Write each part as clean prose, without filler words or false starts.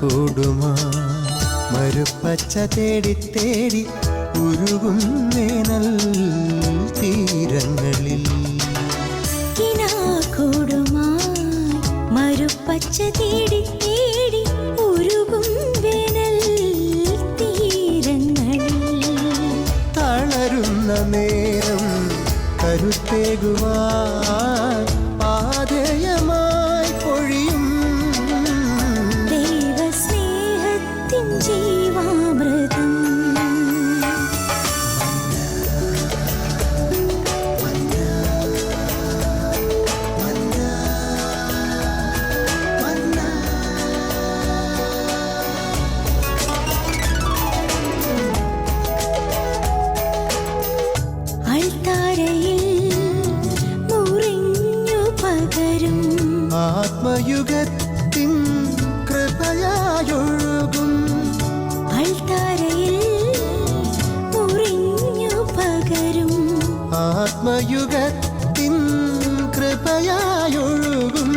കൂടുമാ മരുപ്പച്ച തേടി തേടി ഉരുകും വേനൽ തീരങ്ങളിൽ മരുപ്പച്ച തേടി തേടി ഉരുകും വേനൽ തീരങ്ങളിൽ തളരുന്ന നേരം കരുത്തേകുവാൻ പാതയമായി പൊഴിയും ദൈവസ്നേഹത്തിൻ ജീവാമൃതം ആത്മയുഗത്തിൻ കൃപയായൊഴുകും അൾത്താരയിൽ മുറിഞ്ഞു പകരും ആത്മയുഗത്തിൻ കൃപയായൊഴുകും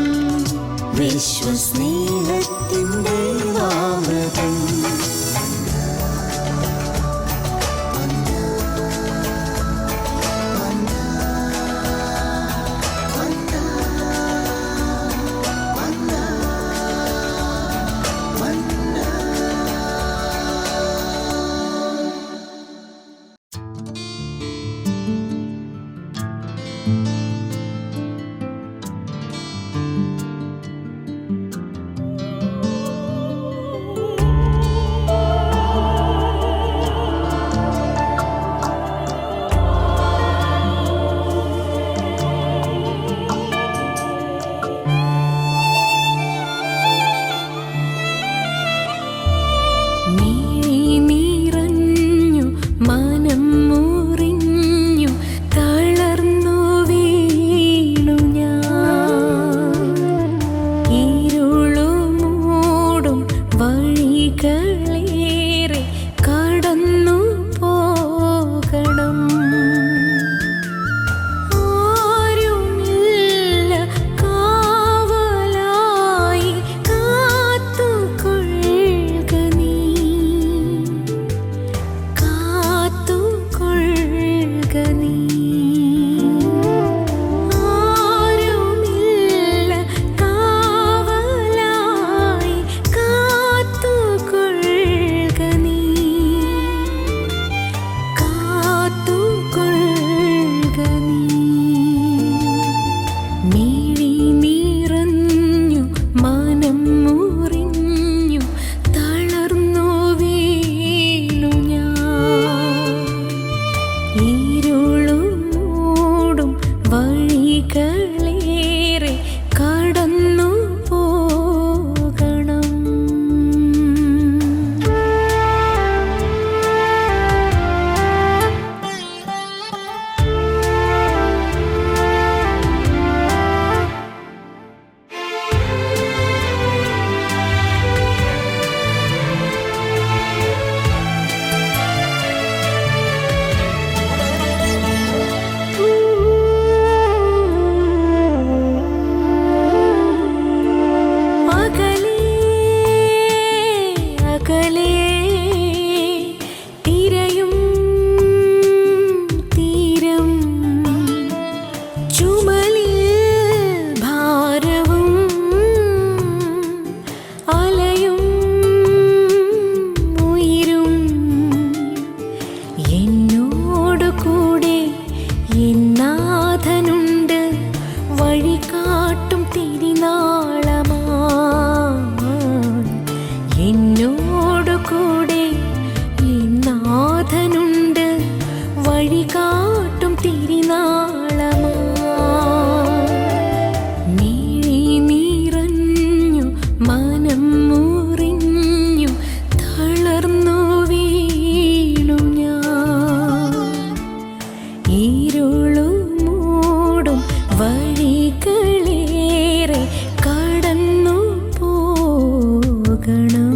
വിശ്വസ്നേഹത്തിൻ ദൈവാമൃതം വഴികളേറെ കടന്നു പോകണം.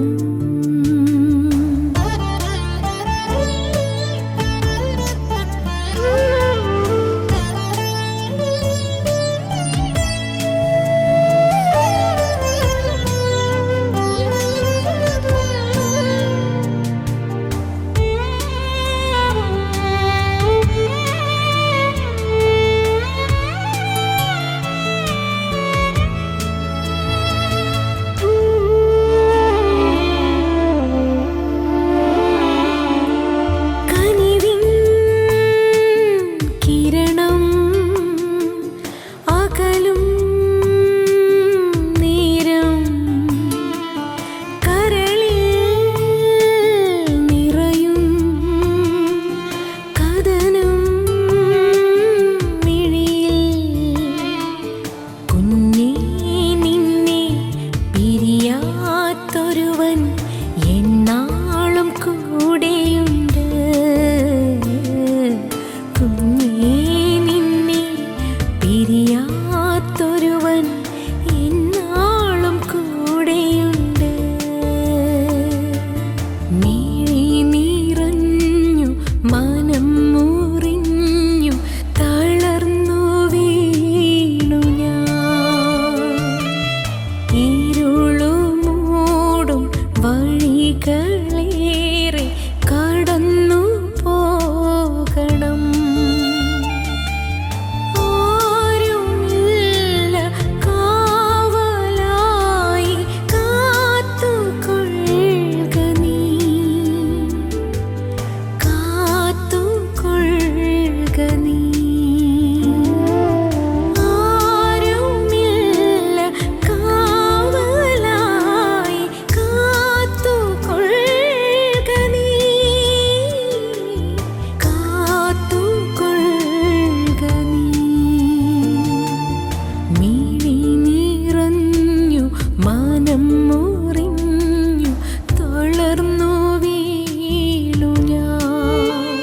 എന്നാളും കൂടെയുണ്ട്. കുഞ്ഞേ നിന്നെ പിരിയാത്തൊരുവൻ എന്നാളും കൂടെയുണ്ട്. മിഴി നിറഞ്ഞു മനം മുറിഞ്ഞു തളർന്നു വീണു ഞാൻ. ഇരുളുമൂടും വഴികളേറെ കടന്നു പോകണം. ആരുമില്ല കാവലായി കാത്തുകൊള്ളുക നീ, കാത്തുകൊള്ളുക നീ. ആരുമില്ല കാവലായി കാത്തുകൊള്ളുക നീ, കാത്തുകൊള്ളുക നീ. മിഴി നിറഞ്ഞു മനം മുറിഞ്ഞു തളർന്നു വീണു ഞാൻ.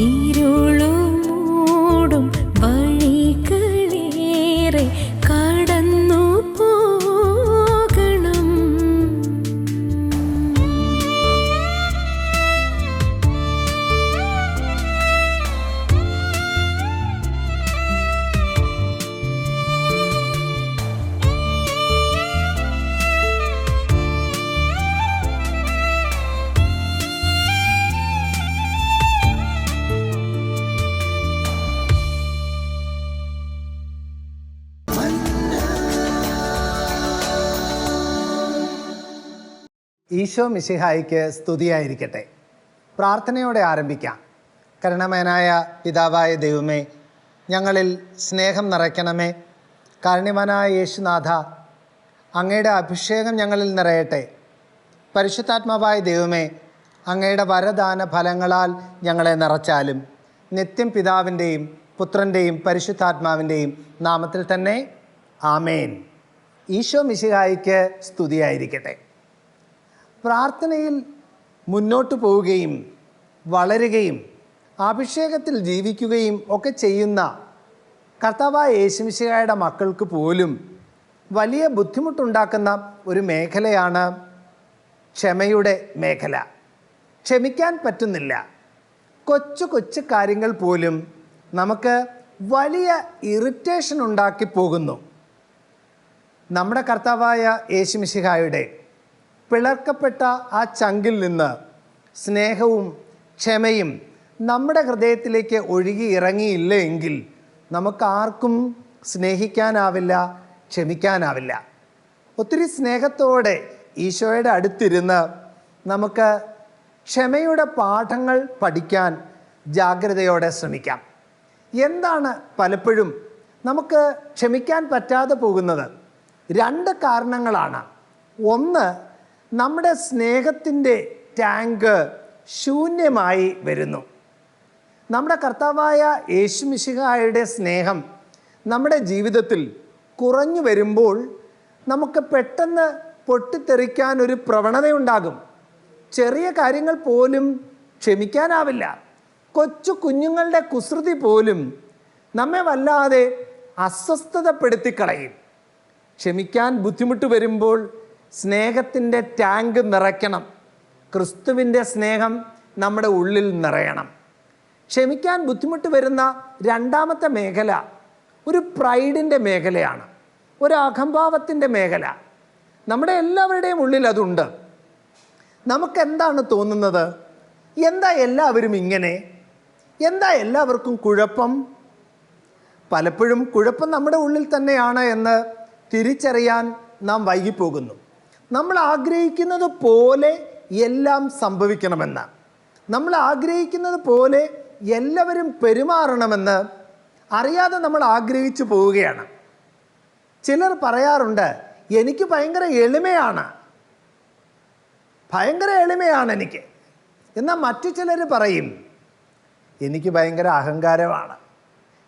ഇരുളുമൂടും വഴികളേറെ കടന്നു പോകണം. ഈശോ മിശിഹായിക്ക് സ്തുതിയായിരിക്കട്ടെ. പ്രാർത്ഥനയോടെ ആരംഭിക്കാം. കരുണാമയനായ പിതാവായ ദൈവമേ, ഞങ്ങളിൽ സ്നേഹം നിറയ്ക്കണമേ. കാരുണ്യവാനായ യേശുനാഥ, അങ്ങയുടെ അഭിഷേകം ഞങ്ങളിൽ നിറയട്ടെ. പരിശുദ്ധാത്മാവായ ദൈവമേ, അങ്ങയുടെ വരദാന ഫലങ്ങളാൽ ഞങ്ങളെ നിറച്ചാലും. നിത്യം പിതാവിൻ്റെയും പുത്രൻ്റെയും പരിശുദ്ധാത്മാവിൻ്റെയും നാമത്തിൽ തന്നെ ആമേൻ. ഈശോ മിശിഹായിക്ക് സ്തുതിയായിരിക്കട്ടെ. പ്രാർത്ഥനയിൽ മുന്നോട്ട് പോവുകയും വളരുകയും അഭിഷേകത്തിൽ ജീവിക്കുകയും ഒക്കെ ചെയ്യുന്ന കർത്താവായ യേശുമിശിഹായുടെ മക്കൾക്ക് പോലും വലിയ ബുദ്ധിമുട്ടുണ്ടാക്കുന്ന ഒരു മേഖലയാണ് ക്ഷമയുടെ മേഖല. ക്ഷമിക്കാൻ പറ്റുന്നില്ല. കൊച്ചു കൊച്ചു കാര്യങ്ങൾ പോലും നമുക്ക് വലിയ ഇറിറ്റേഷൻ ഉണ്ടാക്കി പോകുന്നു. നമ്മുടെ കർത്താവായ യേശുമിശിഹായുടെ പിളർക്കപ്പെട്ട ആ ചങ്കിൽ നിന്ന് സ്നേഹവും ക്ഷമയും നമ്മുടെ ഹൃദയത്തിലേക്ക് ഒഴുകി ഇറങ്ങിയില്ല എങ്കിൽ നമുക്കാർക്കും സ്നേഹിക്കാനാവില്ല, ക്ഷമിക്കാനാവില്ല. ഒത്തിരി സ്നേഹത്തോടെ ഈശോയുടെ അടുത്തിരുന്ന് നമുക്ക് ക്ഷമയുടെ പാഠങ്ങൾ പഠിക്കാൻ ജാഗ്രതയോടെ ശ്രമിക്കാം. എന്താണ് പലപ്പോഴും നമുക്ക് ക്ഷമിക്കാൻ പറ്റാതെ പോകുന്നത്? 2 കാരണങ്ങളാണ്. ഒന്ന്, നമ്മുടെ സ്നേഹത്തിൻ്റെ ടാങ്ക് ശൂന്യമായി വരുന്നു. നമ്മുടെ കർത്താവായ യേശുമിശിഹായുടെ സ്നേഹം നമ്മുടെ ജീവിതത്തിൽ കുറഞ്ഞു വരുമ്പോൾ നമുക്ക് പെട്ടെന്ന് പൊട്ടിത്തെറിക്കാൻ ഒരു പ്രവണതയുണ്ടാകും. ചെറിയ കാര്യങ്ങൾ പോലും ക്ഷമിക്കാനാവില്ല. കൊച്ചു കുഞ്ഞുങ്ങളുടെ കുസൃതി പോലും നമ്മെ വല്ലാതെ അസ്വസ്ഥതപ്പെടുത്തിക്കളയും. ക്ഷമിക്കാൻ ബുദ്ധിമുട്ട് വരുമ്പോൾ സ്നേഹത്തിൻ്റെ ടാങ്ക് നിറയ്ക്കണം. ക്രിസ്തുവിൻ്റെ സ്നേഹം നമ്മുടെ ഉള്ളിൽ നിറയണം. ക്ഷമിക്കാൻ ബുദ്ധിമുട്ട് വരുന്ന രണ്ടാമത്തെ മേഖല ഒരു പ്രൈഡിൻ്റെ മേഖലയാണ്, ഒരു അഹംഭാവത്തിൻ്റെ മേഖല. നമ്മുടെ എല്ലാവരുടെയും ഉള്ളിൽ അതുണ്ട്. നമുക്കെന്താണ് തോന്നുന്നത്? എന്താ എല്ലാവരും ഇങ്ങനെ? എന്താ എല്ലാവർക്കും കുഴപ്പം? പലപ്പോഴും കുഴപ്പം നമ്മുടെ ഉള്ളിൽ തന്നെയാണ് എന്ന് തിരിച്ചറിയാൻ നാം വൈകിപ്പോകുന്നു. നമ്മൾ ആഗ്രഹിക്കുന്നത് പോലെ എല്ലാം സംഭവിക്കണമെന്ന്, നമ്മൾ ആഗ്രഹിക്കുന്നത് പോലെ എല്ലാവരും പെരുമാറണമെന്ന് അറിയാതെ നമ്മൾ ആഗ്രഹിച്ചു പോവുകയാണ്. ചിലർ പറയാറുണ്ട്, എനിക്ക് ഭയങ്കര എളിമയാണ് എനിക്ക്. എന്നാൽ മറ്റു ചിലർ പറയും, എനിക്ക് ഭയങ്കര അഹങ്കാരമാണ്,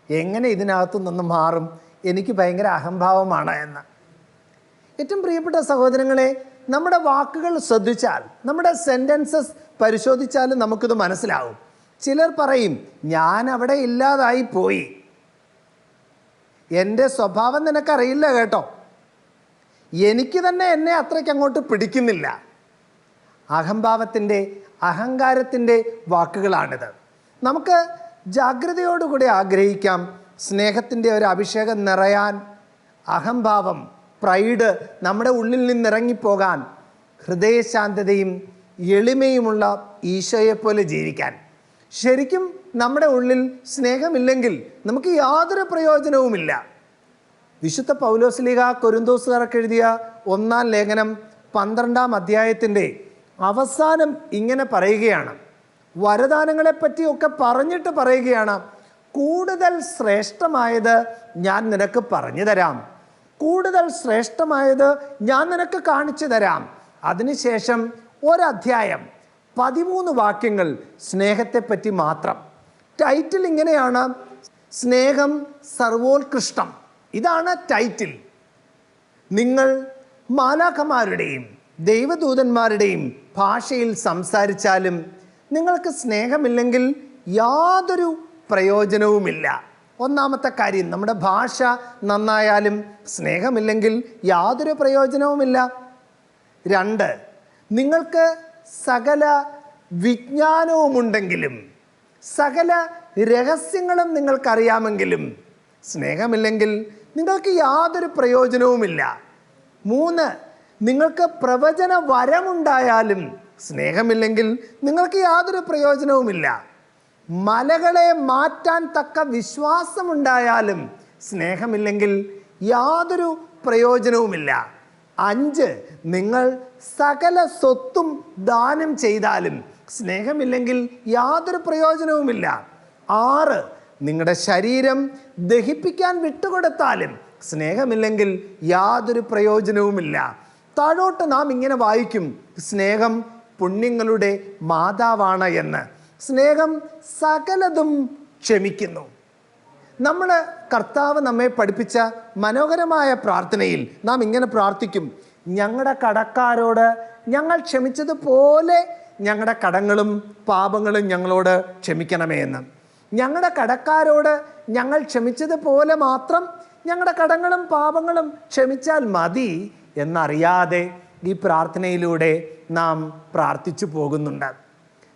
എങ്ങനെ ഇതിനകത്തു നിന്ന് മാറും, എനിക്ക് ഭയങ്കര അഹംഭാവമാണ് എന്ന്. ഏറ്റവും പ്രിയപ്പെട്ട സഹോദരങ്ങളെ, നമ്മുടെ വാക്കുകൾ ശ്രദ്ധിച്ചാൽ, നമ്മുടെ സെൻറ്റൻസസ് പരിശോധിച്ചാലും നമുക്കിത് മനസ്സിലാവും. ചിലർ പറയും, ഞാൻ അവിടെ ഇല്ലാതായി പോയി, എൻ്റെ സ്വഭാവം നിനക്കറിയില്ല കേട്ടോ, എനിക്ക് തന്നെ എന്നെ അത്രയ്ക്ക് അങ്ങോട്ട് പിടിക്കുന്നില്ല. അഹംഭാവത്തിൻ്റെ, അഹങ്കാരത്തിൻ്റെ വാക്കുകളാണിത്. നമുക്ക് ജാഗ്രതയോടുകൂടി ആഗ്രഹിക്കാം സ്നേഹത്തിൻ്റെ ഒരു അഭിഷേകം നിറയാൻ, അഹംഭാവം, പ്രൈഡ് നമ്മുടെ ഉള്ളിൽ നിന്നിറങ്ങിപ്പോകാൻ, ഹൃദയശാന്തതയും എളിമയുമുള്ള ഈശോയെപ്പോലെ ജീവിക്കാൻ. ശരിക്കും നമ്മുടെ ഉള്ളിൽ സ്നേഹമില്ലെങ്കിൽ നമുക്ക് യാതൊരു പ്രയോജനവുമില്ല. വിശുദ്ധ പൗലോസ്ലീഹ കൊരിന്തോസുകാർക്ക് എഴുതിയ 1-ാം ലേഖനം 12-ാം അധ്യായത്തിൻ്റെ അവസാനം ഇങ്ങനെ പറയുകയാണ്, വരദാനങ്ങളെപ്പറ്റിയൊക്കെ പറഞ്ഞിട്ട് പറയുകയാണ്, കൂടുതൽ ശ്രേഷ്ഠമായത് ഞാൻ നിനക്ക് പറഞ്ഞു തരാം, കൂടുതൽ ശ്രേഷ്ഠമായത് ഞാൻ നിനക്ക് കാണിച്ചു തരാം. അതിനുശേഷം ഒരധ്യായം 13 വാക്യങ്ങൾ സ്നേഹത്തെപ്പറ്റി മാത്രം. ടൈറ്റിൽ ഇങ്ങനെയാണ്, സ്നേഹം സർവോത്കൃഷ്ടം. ഇതാണ് ടൈറ്റിൽ. നിങ്ങൾ മാലാഖമാരുടെയും ദൈവദൂതന്മാരുടെയും ഭാഷയിൽ സംസാരിച്ചാലും നിങ്ങൾക്ക് സ്നേഹമില്ലെങ്കിൽ യാതൊരു പ്രയോജനവുമില്ല. ഒന്നാമത്തെ കാര്യം, നമ്മുടെ ഭാഷ നന്നായാലും സ്നേഹമില്ലെങ്കിൽ യാതൊരു പ്രയോജനവുമില്ല. 2, നിങ്ങൾക്ക് സകല വിജ്ഞാനവുമുണ്ടെങ്കിലും സകല രഹസ്യങ്ങളും നിങ്ങൾക്കറിയാമെങ്കിലും സ്നേഹമില്ലെങ്കിൽ നിങ്ങൾക്ക് യാതൊരു പ്രയോജനവുമില്ല. 3, നിങ്ങൾക്ക് പ്രവചന വരമുണ്ടായാലും സ്നേഹമില്ലെങ്കിൽ നിങ്ങൾക്ക് യാതൊരു പ്രയോജനവുമില്ല. മലകളെ മാറ്റാൻ തക്ക വിശ്വാസമുണ്ടായാലും സ്നേഹമില്ലെങ്കിൽ യാതൊരു പ്രയോജനവുമില്ല. 5, നിങ്ങൾ സകല സ്വത്തും ദാനം ചെയ്താലും സ്നേഹമില്ലെങ്കിൽ യാതൊരു പ്രയോജനവുമില്ല. 6, നിങ്ങളുടെ ശരീരം ദഹിപ്പിക്കാൻ വിട്ടുകൊടുത്താലും സ്നേഹമില്ലെങ്കിൽ യാതൊരു പ്രയോജനവുമില്ല. താഴോട്ട് നാം ഇങ്ങനെ വായിക്കും, സ്നേഹം പുണ്യങ്ങളുടെ മാതാവാണ് എന്ന്. സ്നേഹം സകലതും ക്ഷമിക്കുന്നു. നമ്മൾ കർത്താവ് നമ്മെ പഠിപ്പിച്ച മനോഹരമായ പ്രാർത്ഥനയിൽ നാം ഇങ്ങനെ പ്രാർത്ഥിക്കും, ഞങ്ങളുടെ കടക്കാരോട് ഞങ്ങൾ ക്ഷമിച്ചതുപോലെ ഞങ്ങളുടെ കടങ്ങളും പാപങ്ങളും ഞങ്ങളോട് ക്ഷമിക്കണമേ എന്ന്. ഞങ്ങളുടെ കടക്കാരോട് ഞങ്ങൾ ക്ഷമിച്ചതുപോലെ മാത്രം ഞങ്ങളുടെ കടങ്ങളും പാപങ്ങളും ക്ഷമിച്ചാൽ മതി എന്നറിയാതെ ഈ പ്രാർത്ഥനയിലൂടെ നാം പ്രാർത്ഥിച്ചു പോകുന്നുണ്ട്.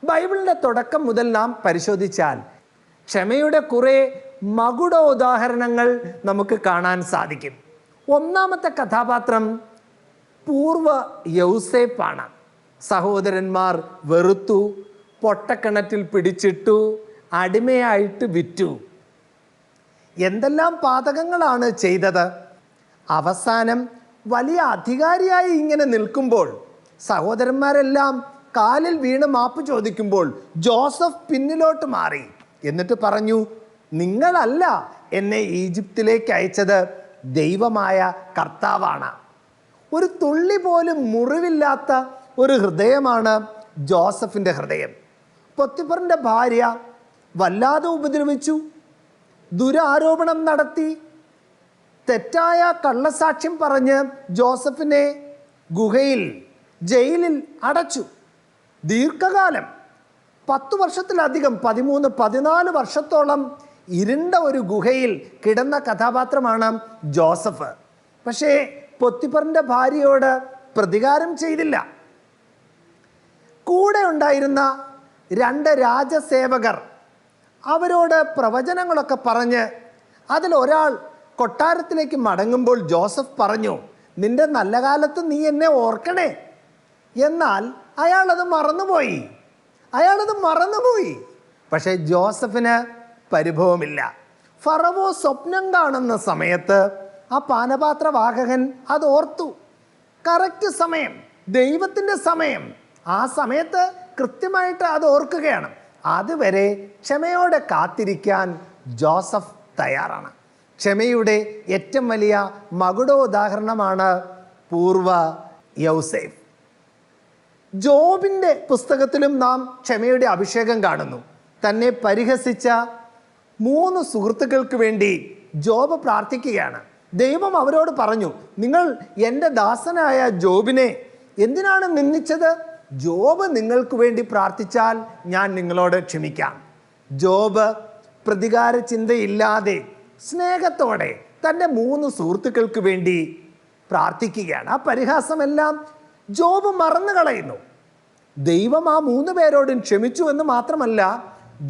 ബൈബിളിൻ്റെ തുടക്കം മുതൽ നാം പരിശോധിച്ചാൽ ക്ഷമയുടെ കുറേ മകുട ഉദാഹരണങ്ങൾ നമുക്ക് കാണാൻ സാധിക്കും. ഒന്നാമത്തെ കഥാപാത്രം പൂർവ യൗസേപ്പാണ്. സഹോദരന്മാർ വെറുത്തു, പൊട്ടക്കിണറ്റിൽ പിടിച്ചിട്ടു, അടിമയായിട്ട് വിറ്റു, എന്തെല്ലാം പാതകങ്ങളാണ് ചെയ്തത്. അവസാനം വലിയ അധികാരിയായി ഇങ്ങനെ നിൽക്കുമ്പോൾ സഹോദരന്മാരെല്ലാം കാലിൽ വീണ് മാപ്പ് ചോദിക്കുമ്പോൾ ജോസഫ് പിന്നിലോട്ട് മാറി, എന്നിട്ട് പറഞ്ഞു, നിങ്ങളല്ല എന്നെ ഈജിപ്തിലേക്ക് അയച്ചത്, ദൈവമായ കർത്താവാണ്. ഒരു തുള്ളി പോലും മുറിവില്ലാത്ത ഒരു ഹൃദയമാണ് ജോസഫിൻ്റെ ഹൃദയം. പൊത്തിഫറിൻ്റെ ഭാര്യ വല്ലാതെ ഉപദ്രവിച്ചു, ദുരാരോപണം നടത്തി, തെറ്റായ കള്ളസാക്ഷ്യം പറഞ്ഞ് ജോസഫിനെ ഗുഹയിൽ, ജയിലിൽ അടച്ചു. ദീർഘകാലം 10 വർഷത്തിലധികം 13-14 വർഷത്തോളം ഇരുണ്ട ഒരു ഗുഹയിൽ കിടന്ന കഥാപാത്രമാണ് ജോസഫ്. പക്ഷേ പൊത്തിഫറിൻ്റെ ഭാര്യയോട് പ്രതികാരം ചെയ്തില്ല. കൂടെ ഉണ്ടായിരുന്ന 2 രാജസേവകർ അവരോട് പ്രവചനങ്ങളൊക്കെ പറഞ്ഞ് അതിലൊരാൾ കൊട്ടാരത്തിലേക്ക് മടങ്ങുമ്പോൾ ജോസഫ് പറഞ്ഞു, നിന്റെ നല്ല കാലത്ത് നീ എന്നെ ഓർക്കണേ. എന്നാൽ അയാളത് മറന്നുപോയി. പക്ഷേ ജോസഫിന് പരിഭവമില്ല. ഫറവോ സ്വപ്നം കാണുന്ന സമയത്ത് ആ പാനപാത്രവാഹകൻ അത് ഓർത്തു. കറക്റ്റ് സമയം, ദൈവത്തിൻ്റെ സമയം, ആ സമയത്ത് കൃത്യമായിട്ട് അത് ഓർക്കുകയാണ്. അതുവരെ ക്ഷമയോടെ കാത്തിരിക്കാൻ ജോസഫ് തയ്യാറാണ്. ക്ഷമയുടെ ഏറ്റവും വലിയ മകുടോദാഹരണമാണ് പൂർവ യൗസേഫ്. ജോബിൻ്റെ പുസ്തകത്തിലും നാം ക്ഷമയുടെ അഭിഷേകം കാണുന്നു. തന്നെ പരിഹസിച്ച 3 സുഹൃത്തുക്കൾക്ക് വേണ്ടി ജോബ് പ്രാർത്ഥിക്കുകയാണ്. ദൈവം അവരോട് പറഞ്ഞു, നിങ്ങൾ എൻ്റെ ദാസനായ ജോബിനെ എന്തിനാണ് നിന്ദിച്ചത്? ജോബ് നിങ്ങൾക്ക് വേണ്ടി പ്രാർത്ഥിച്ചാൽ ഞാൻ നിങ്ങളോട് ക്ഷമിക്കാം. ജോബ് പ്രതികാര ചിന്തയില്ലാതെ സ്നേഹത്തോടെ തൻ്റെ 3 സുഹൃത്തുക്കൾക്ക് വേണ്ടി പ്രാർത്ഥിക്കുകയാണ്. ആ പരിഹാസമെല്ലാം ജോബ് മറന്നു കളയുന്നു. ദൈവം ആ 3 പേരോടും ക്ഷമിച്ചു എന്ന് മാത്രമല്ല,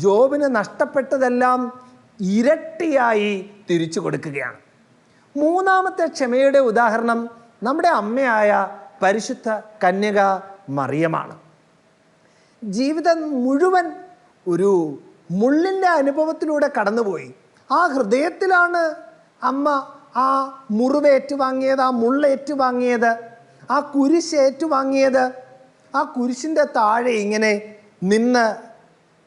ജോബിന് നഷ്ടപ്പെട്ടതെല്ലാം ഇരട്ടിയായി തിരിച്ചു കൊടുക്കുകയാണ്. 3ാമത്തെ ക്ഷമയുടെ ഉദാഹരണം നമ്മുടെ അമ്മയായ പരിശുദ്ധ കന്യക മറിയമാണ്. ജീവിതം മുഴുവൻ ഒരു മുള്ളിൻ്റെ അനുഭവത്തിലൂടെ കടന്നുപോയി. ആ ഹൃദയത്തിലാണ് അമ്മ ആ മുറിവേറ്റുവാങ്ങിയത്, ആ മുള്ളേറ്റുവാങ്ങിയത്, ആ കുരിശ് ഏറ്റുവാങ്ങിയത്. ആ കുരിശിൻ്റെ താഴെ ഇങ്ങനെ നിന്ന്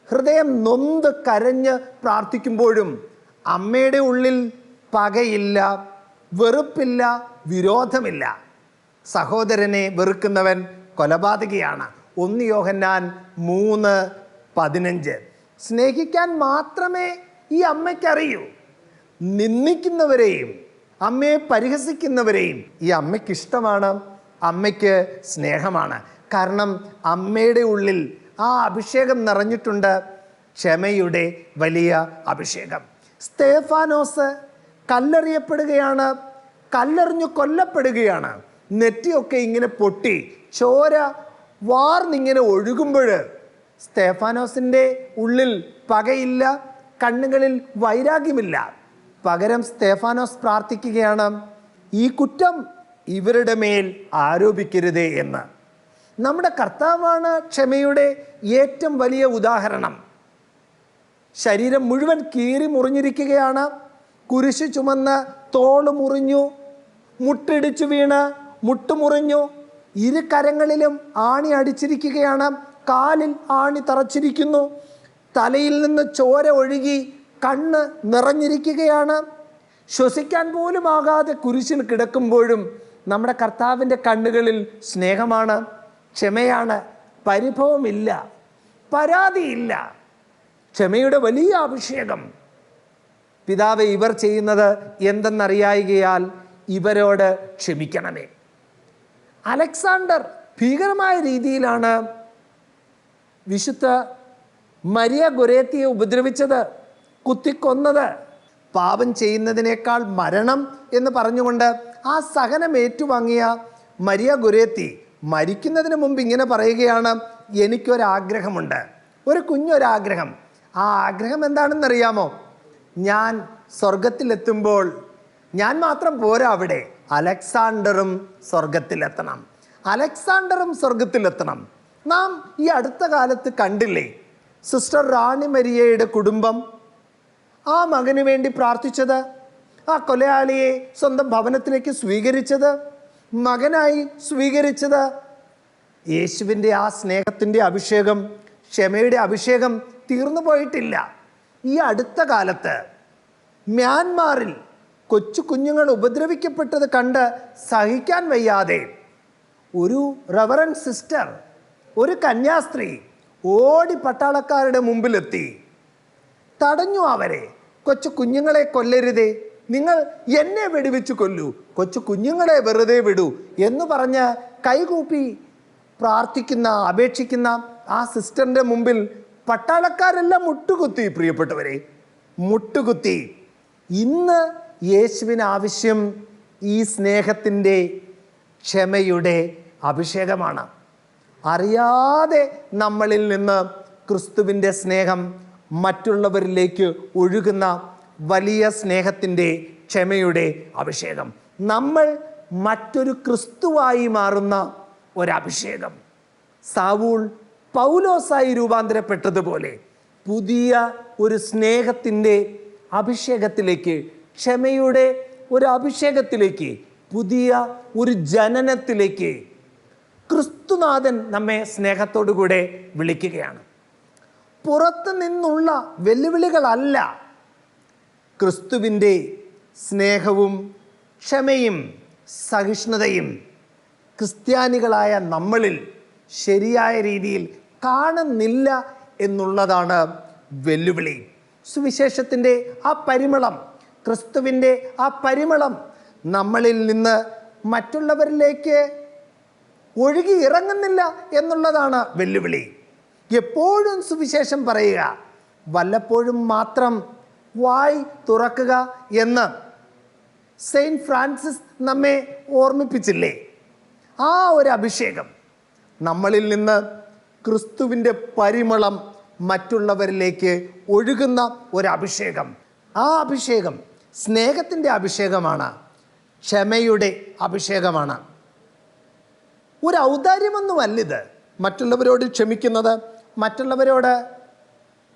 ഹൃദയം നൊന്ത് കരഞ്ഞ് പ്രാർത്ഥിക്കുമ്പോഴും അമ്മയുടെ ഉള്ളിൽ പകയില്ല, വെറുപ്പില്ല, വിരോധമില്ല. സഹോദരനെ വെറുക്കുന്നവൻ കൊലപാതകിയാണ്. 1 യോഹന്നാൻ 3:15. സ്നേഹിക്കാൻ മാത്രമേ ഈ അമ്മയ്ക്കറിയൂ. നിന്ദിക്കുന്നവരെയും അമ്മയെ പരിഹസിക്കുന്നവരെയും ഈ അമ്മയ്ക്ക് ഇഷ്ടമാണ്, അമ്മയ്ക്ക് സ്നേഹമാണ്. കാരണം അമ്മയുടെ ഉള്ളിൽ ആ അഭിഷേകം നിറഞ്ഞിട്ടുണ്ട്, ക്ഷമയുടെ വലിയ അഭിഷേകം. സ്തേഫാനോസ് കല്ലെറിയപ്പെടുകയാണ്, കല്ലെറിഞ്ഞു കൊല്ലപ്പെടുകയാണ്. നെറ്റിയൊക്കെ ഇങ്ങനെ പൊട്ടി ചോര വാർന്നിങ്ങനെ ഒഴുകുമ്പോൾ സ്തേഫാനോസിൻ്റെ ഉള്ളിൽ പകയില്ല, കണ്ണുകളിൽ വൈരാഗ്യമില്ല. പകരം സ്തേഫാനോസ് പ്രാർത്ഥിക്കുകയാണ്, ഈ കുറ്റം ഇവരുടെ മേൽ ആരോപിക്കരുതേ എന്ന്. നമ്മുടെ കർത്താവാണ് ക്ഷമയുടെ ഏറ്റവും വലിയ ഉദാഹരണം. ശരീരം മുഴുവൻ കീറി മുറിഞ്ഞിരിക്കുകയാണ്, കുരിശ് ചുമന്ന് തോള് മുറിഞ്ഞു, മുട്ടിടിച്ചു വീണ് മുട്ടുമുറിഞ്ഞു, 2 കരങ്ങളിലും ആണി അടിച്ചിരിക്കുകയാണ്, കാലിൽ ആണി തറച്ചിരിക്കുന്നു, തലയിൽ നിന്ന് ചോര ഒഴുകി കണ്ണ് നിറഞ്ഞിരിക്കുകയാണ്. ശ്വസിക്കാൻ പോലും ആകാതെ കുരിശിൽ കിടക്കുമ്പോഴും നമ്മുടെ കർത്താവിൻ്റെ കണ്ണുകളിൽ സ്നേഹമാണ്, ക്ഷമയാണ്, പരിഭവമില്ല, പരാതിയില്ല. ക്ഷമയുടെ വലിയ അഭിഷേകം. പിതാവേ, ഇവർ ചെയ്യുന്നത് എന്തെന്നറിയായികയാൽ ഇവരോട് ക്ഷമിക്കണമേ. അലക്സാണ്ടർ ഭീകരമായ രീതിയിലാണ് വിശുദ്ധ മരിയ ഗൊരേത്തിയെ ഉപദ്രവിച്ചത്, കുത്തിക്കൊന്നത്. പാപം ചെയ്യുന്നതിനേക്കാൾ മരണം എന്ന് പറഞ്ഞുകൊണ്ട് ആ സഹനം ഏറ്റുവാങ്ങിയ മരിയ ഗൊരേത്തി മരിക്കുന്നതിന് മുമ്പ് ഇങ്ങനെ പറയുകയാണ്, എനിക്കൊരാഗ്രഹമുണ്ട്, ഒരു കുഞ്ഞൊരാഗ്രഹം. ആ ആഗ്രഹം എന്താണെന്നറിയാമോ? ഞാൻ സ്വർഗത്തിലെത്തുമ്പോൾ ഞാൻ മാത്രം പോരാ, അവിടെ അലക്സാണ്ടറും സ്വർഗത്തിലെത്തണം, അലക്സാണ്ടറും സ്വർഗത്തിലെത്തണം. നാം ഈ അടുത്ത കാലത്ത് കണ്ടില്ലേ, സിസ്റ്റർ റാണി മരിയയുടെ കുടുംബം ആ മകന് വേണ്ടി പ്രാർത്ഥിച്ചത്, ആ കൊലയാളിയെ സ്വന്തം ഭവനത്തിലേക്ക് സ്വീകരിച്ചത്, മകനായി സ്വീകരിച്ചത്. യേശുവിൻ്റെ ആ സ്നേഹത്തിൻ്റെ അഭിഷേകം, ക്ഷമയുടെ അഭിഷേകം തീർന്നു പോയിട്ടില്ല. ഈ അടുത്ത കാലത്ത് മ്യാൻമാറിൽ കൊച്ചു കുഞ്ഞുങ്ങൾ ഉപദ്രവിക്കപ്പെട്ടത് കണ്ട് സഹിക്കാൻ വയ്യാതെ ഒരു റവറൻ സിസ്റ്റർ, ഒരു കന്യാസ്ത്രീ ഓടി പട്ടാളക്കാരുടെ മുമ്പിലെത്തി തടഞ്ഞു അവരെ. കൊച്ചു കുഞ്ഞുങ്ങളെ കൊല്ലരുതേ, നിങ്ങൾ എന്നെ വെടിവെച്ച് കൊല്ലൂ, കൊച്ചു കുഞ്ഞുങ്ങളെ വെറുതെ വിടൂ എന്ന് പറഞ്ഞ് കൈകൂപ്പി പ്രാർത്ഥിക്കുന്ന, അപേക്ഷിക്കുന്ന ആ സിസ്റ്ററിൻ്റെ മുമ്പിൽ പട്ടാളക്കാരെല്ലാം മുട്ടുകുത്തി. പ്രിയപ്പെട്ടവരെ, മുട്ടുകുത്തി. ഇന്ന് യേശുവിന് ആവശ്യം ഈ സ്നേഹത്തിൻ്റെ, ക്ഷമയുടെ അഭിഷേകമാണ്. അറിയാതെ നമ്മളിൽ നിന്ന് ക്രിസ്തുവിൻ്റെ സ്നേഹം മറ്റുള്ളവരിലേക്ക് ഒഴുകുന്ന വലിയ സ്നേഹത്തിൻ്റെ, ക്ഷമയുടെ അഭിഷേകം. നമ്മൾ മറ്റൊരു ക്രിസ്തുവായി മാറുന്ന ഒരഭിഷേകം. സാവൂൾ പൗലോസായി രൂപാന്തരപ്പെട്ടതുപോലെ പുതിയ ഒരു സ്നേഹത്തിൻ്റെ അഭിഷേകത്തിലേക്ക്, ക്ഷമയുടെ ഒരു അഭിഷേകത്തിലേക്ക്, പുതിയ ഒരു ജനനത്തിലേക്ക് ക്രിസ്തുനാഥൻ നമ്മെ സ്നേഹത്തോടുകൂടെ വിളിക്കുകയാണ്. പുറത്തു നിന്നുള്ള വെല്ലുവിളികളല്ല, ക്രിസ്തുവിൻ്റെ സ്നേഹവും ക്ഷമയും സഹിഷ്ണുതയും ക്രിസ്ത്യാനികളായ നമ്മളിൽ ശരിയായ രീതിയിൽ കാണുന്നില്ല എന്നുള്ളതാണ് വെല്ലുവിളി. സുവിശേഷത്തിൻ്റെ ആ പരിമളം, ക്രിസ്തുവിൻ്റെ ആ പരിമളം നമ്മളിൽ നിന്ന് മറ്റുള്ളവരിലേക്ക് ഒഴുകി ഇറങ്ങുന്നില്ല എന്നുള്ളതാണ് വെല്ലുവിളി. എപ്പോഴും സുവിശേഷം പറയുക, വല്ലപ്പോഴും മാത്രം വായ് തുറക്കുക എന്ന് സെയിൻറ്റ് ഫ്രാൻസിസ് നമ്മെ ഓർമ്മിപ്പിച്ചില്ലേ? ആ ഒരു അഭിഷേകം നമ്മളിൽ നിന്ന് ക്രിസ്തുവിൻ്റെ പരിമളം മറ്റുള്ളവരിലേക്ക് ഒഴുകുന്ന ഒരഭിഷേകം. ആ അഭിഷേകം സ്നേഹത്തിൻ്റെ അഭിഷേകമാണ്, ക്ഷമയുടെ അഭിഷേകമാണ്. ഒരു ഔദാര്യമൊന്നുമല്ലിത്. മറ്റുള്ളവരോട് ക്ഷമിക്കുന്നത്, മറ്റുള്ളവരോട്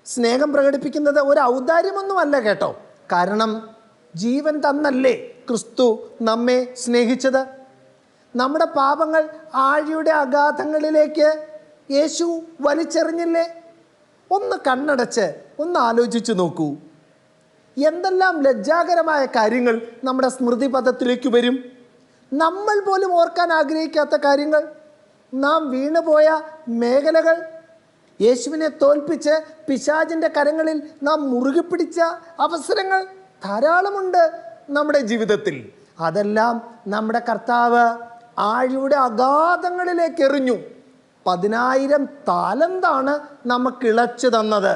സ്നേഹം പ്രകടിപ്പിക്കുന്നത് ഒരു ഔദാര്യമൊന്നുമല്ല കേട്ടോ. കാരണം ജീവൻ തന്നല്ലേ ക്രിസ്തു നമ്മെ സ്നേഹിച്ചത്. നമ്മുടെ പാപങ്ങൾ ആഴിയുടെ അഗാധങ്ങളിലേക്ക് യേശു വലിച്ചെറിഞ്ഞില്ലേ? ഒന്ന് കണ്ണടച്ച് ഒന്ന് ആലോചിച്ചു നോക്കൂ. എന്തെല്ലാം ലജ്ജാകരമായ കാര്യങ്ങൾ നമ്മുടെ സ്മൃതിപഥത്തിലേക്ക് വരും. നമ്മൾ പോലും ഓർക്കാൻ ആഗ്രഹിക്കാത്ത കാര്യങ്ങൾ, നാം വീണുപോയ മേഖലകൾ, യേശുവിനെ തോൽപ്പിച്ച് പിശാചിൻ്റെ കരങ്ങളിൽ നാം മുറുകെ പിടിച്ച അവസരങ്ങൾ ധാരാളമുണ്ട് നമ്മുടെ ജീവിതത്തിൽ. അതെല്ലാം നമ്മുടെ കർത്താവ് ആഴിയുടെ അഗാധങ്ങളിലേക്ക് എറിഞ്ഞു. 10,000 താലന്താണ് നമുക്ക് ഇളച്ചു തന്നത്.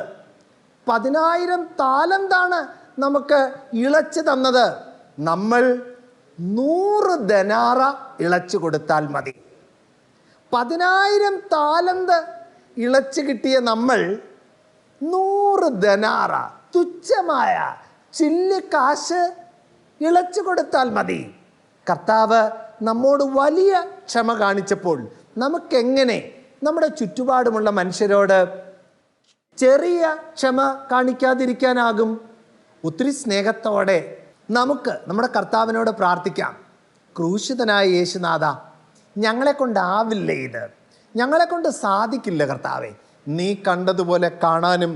10,000 താലന്താണ് നമുക്ക് ഇളച്ചു തന്നത്. നമ്മൾ 100 ദനാറ ഇളച്ചു കൊടുത്താൽ മതി. 10,000 താലന്ത് ഇളച്ചു കിട്ടിയ നമ്മൾ 100 ദനാറ, തുച്ഛമായ ചില്ലിക്കാശ് ഇളച്ചു കൊടുത്താൽ മതി. കർത്താവ് നമ്മോട് വലിയ ക്ഷമ കാണിച്ചപ്പോൾ നമുക്കെങ്ങനെ നമ്മുടെ ചുറ്റുപാടുമുള്ള മനുഷ്യരോട് ചെറിയ ക്ഷമ കാണിക്കാതിരിക്കാനാകും? ഒത്തിരി സ്നേഹത്തോടെ നമുക്ക് നമ്മുടെ കർത്താവിനോട് പ്രാർത്ഥിക്കാം. ക്രൂശിതനായ യേശുനാഥ, ഞങ്ങളെ കൊണ്ടാവില്ല ഇത്, ഞങ്ങളെ കൊണ്ട് സാധിക്കില്ല കർത്താവേ. നീ കണ്ടതുപോലെ കാണാനും,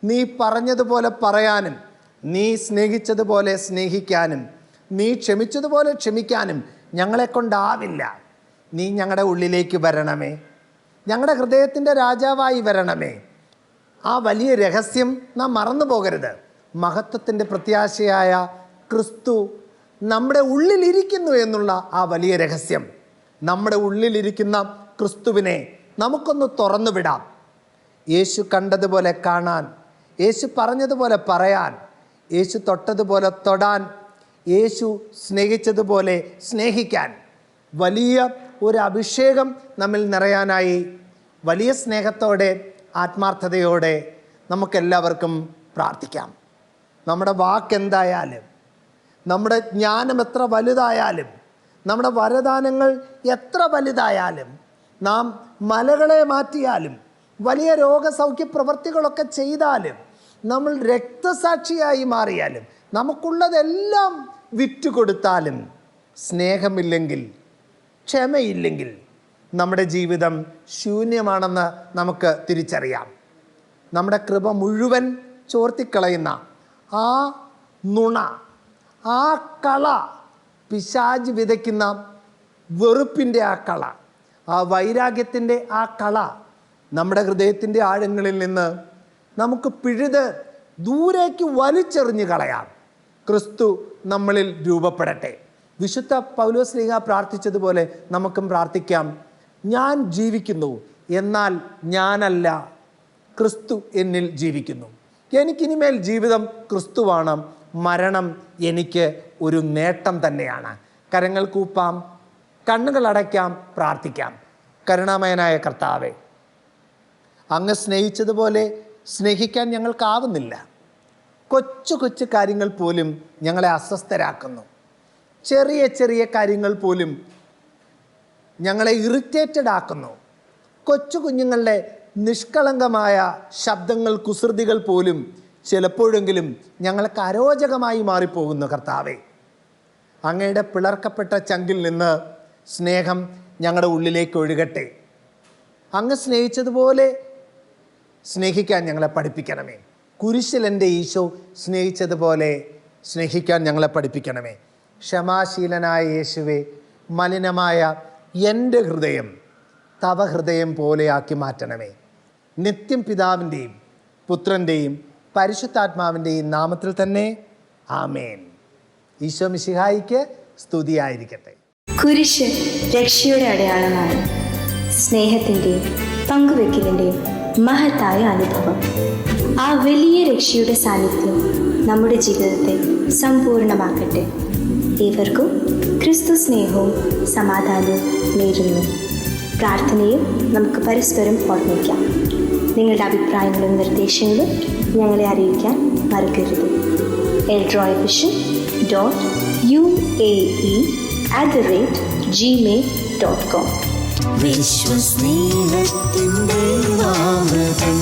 നീ പറഞ്ഞതുപോലെ പറയാനും, നീ സ്നേഹിച്ചതുപോലെ സ്നേഹിക്കാനും, നീ ക്ഷമിച്ചതുപോലെ ക്ഷമിക്കാനും ഞങ്ങളെ കൊണ്ടാവില്ല. നീ ഞങ്ങളുടെ ഉള്ളിലേക്ക് വരണമേ, ഞങ്ങളുടെ ഹൃദയത്തിൻ്റെ രാജാവായി വരണമേ. ആ വലിയ രഹസ്യം നാം മറന്നു പോകരുത്. മഹത്വത്തിൻ്റെ പ്രത്യാശയായ ക്രിസ്തു നമ്മുടെ ഉള്ളിലിരിക്കുന്നു എന്നുള്ള ആ വലിയ രഹസ്യം, നമ്മുടെ ഉള്ളിലിരിക്കുന്ന ക്രിസ്തുവിനെ നമുക്കൊന്ന് തുറന്നു വിടാം. യേശു കണ്ടതുപോലെ കാണാൻ, യേശു പറഞ്ഞതുപോലെ പറയാൻ, യേശു തൊട്ടതുപോലെ തൊടാൻ, യേശു സ്നേഹിച്ചതുപോലെ സ്നേഹിക്കാൻ വലിയ ഒരു അഭിഷേകം നമ്മിൽ നിറയാനായി വലിയ സ്നേഹത്തോടെ ആത്മാർത്ഥതയോടെ നമുക്കെല്ലാവർക്കും പ്രാർത്ഥിക്കാം. നമ്മുടെ വാക്കെന്തായാലും, നമ്മുടെ ജ്ഞാനം എത്ര വലുതായാലും, നമ്മുടെ വരദാനങ്ങൾ എത്ര വലുതായാലും, നാം മലകളെ മാറ്റിയാലും, വലിയ രോഗസൗഖ്യ പ്രവൃത്തികളൊക്കെ ചെയ്താലും, നമ്മൾ രക്തസാക്ഷിയായി മാറിയാലും, നമുക്കുള്ളതെല്ലാം വിറ്റുകൊടുത്താലും, സ്നേഹമില്ലെങ്കിൽ, ക്ഷമയില്ലെങ്കിൽ നമ്മുടെ ജീവിതം ശൂന്യമാണെന്ന് നമുക്ക് തിരിച്ചറിയാം. നമ്മുടെ കൃപ മുഴുവൻ ചോർത്തിക്കളയുന്ന ആ നുണ, ആ കള, പിശാച് വിതയ്ക്കുന്ന വെറുപ്പിൻ്റെ ആ കള, ആ വൈരാഗ്യത്തിൻ്റെ ആ കള നമ്മുടെ ഹൃദയത്തിൻ്റെ ആഴങ്ങളിൽ നിന്ന് നമുക്ക് പിഴുത് ദൂരേക്ക് വലിച്ചെറിഞ്ഞു കളയാം. ക്രിസ്തു നമ്മളിൽ രൂപപ്പെടട്ടെ. വിശുദ്ധ പൗലോസ്ലീഹ പ്രാർത്ഥിച്ചതുപോലെ നമുക്കും പ്രാർത്ഥിക്കാം. ഞാൻ ജീവിക്കുന്നു, എന്നാൽ ഞാനല്ല, ക്രിസ്തു എന്നിൽ ജീവിക്കുന്നു. എനിക്കിനിമേൽ ജീവിതം ക്രിസ്തുവാണ്, മരണം എനിക്ക് ഒരു നേട്ടം തന്നെയാണ്. കരങ്ങൾ കൂപ്പാം, കണ്ണുകൾ അടയ്ക്കാം, പ്രാർത്ഥിക്കാം. കരുണാമയനായ കർത്താവേ, അങ്ങ് സ്നേഹിച്ചതുപോലെ സ്നേഹിക്കാൻ ഞങ്ങൾക്കാവുന്നില്ല. കൊച്ചു കൊച്ചു കാര്യങ്ങൾ പോലും ഞങ്ങളെ അസ്വസ്ഥരാക്കുന്നു. ചെറിയ ചെറിയ കാര്യങ്ങൾ പോലും ഞങ്ങളെ ഇറിറ്റേറ്റഡ് ആക്കുന്നു. കൊച്ചു കുഞ്ഞുങ്ങളുടെ നിഷ്കളങ്കമായ ശബ്ദങ്ങൾ, കുസൃതികൾ പോലും ചിലപ്പോഴെങ്കിലും ഞങ്ങൾക്ക് അരോചകമായി മാറിപ്പോകുന്നു. കർത്താവേ, അങ്ങയുടെ പിളർക്കപ്പെട്ട ചങ്കിൽ നിന്ന് സ്നേഹം ഞങ്ങളുടെ ഉള്ളിലേക്ക് ഒഴുകട്ടെ. അങ്ങ് സ്നേഹിച്ചതുപോലെ സ്നേഹിക്കാൻ ഞങ്ങളെ പഠിപ്പിക്കണമേ. കുരിശിൽ എൻ്റെ ഈശോ സ്നേഹിച്ചതുപോലെ സ്നേഹിക്കാൻ ഞങ്ങളെ പഠിപ്പിക്കണമേ. ക്ഷമാശീലനായ യേശുവേ, മലിനമായ എൻ്റെ ഹൃദയം തവ ഹൃദയം പോലെയാക്കി മാറ്റണമേ. നിത്യം പിതാവിൻ്റെയും പുത്രൻ്റെയും പരിശുദ്ധാത്മാവിൻ്റെയും നാമത്തിൽ തന്നെ ആമേൻ. ഈശോ മിശിഹായിക്ക് സ്തുതിയായിരിക്കട്ടെ. കുരിശ് രക്ഷയുടെ അടയാളമാണ്. സ്നേഹത്തിൻ്റെയും പങ്കുവെക്കലിൻ്റെയും മഹത്തായ അനുഭവം. ആ വലിയ രക്ഷയുടെ സാന്നിധ്യം നമ്മുടെ ജീവിതത്തെ സമ്പൂർണ്ണമാക്കട്ടെ. ഏവർക്കും ക്രിസ്തു സ്നേഹവും സമാധാനവും നേരുന്നു. പ്രാർത്ഥനയിൽ നമുക്ക് പരസ്പരം ഓർമ്മിക്കാം. നിങ്ങളുടെ അഭിപ്രായങ്ങളും നിർദ്ദേശങ്ങളും ഞങ്ങളെ അറിയിക്കാൻ മറക്കരുത്. eldroyvision.uae@gmail.com. വിശ്വസ്നേഹത്തിൻ്റെ അമൃതം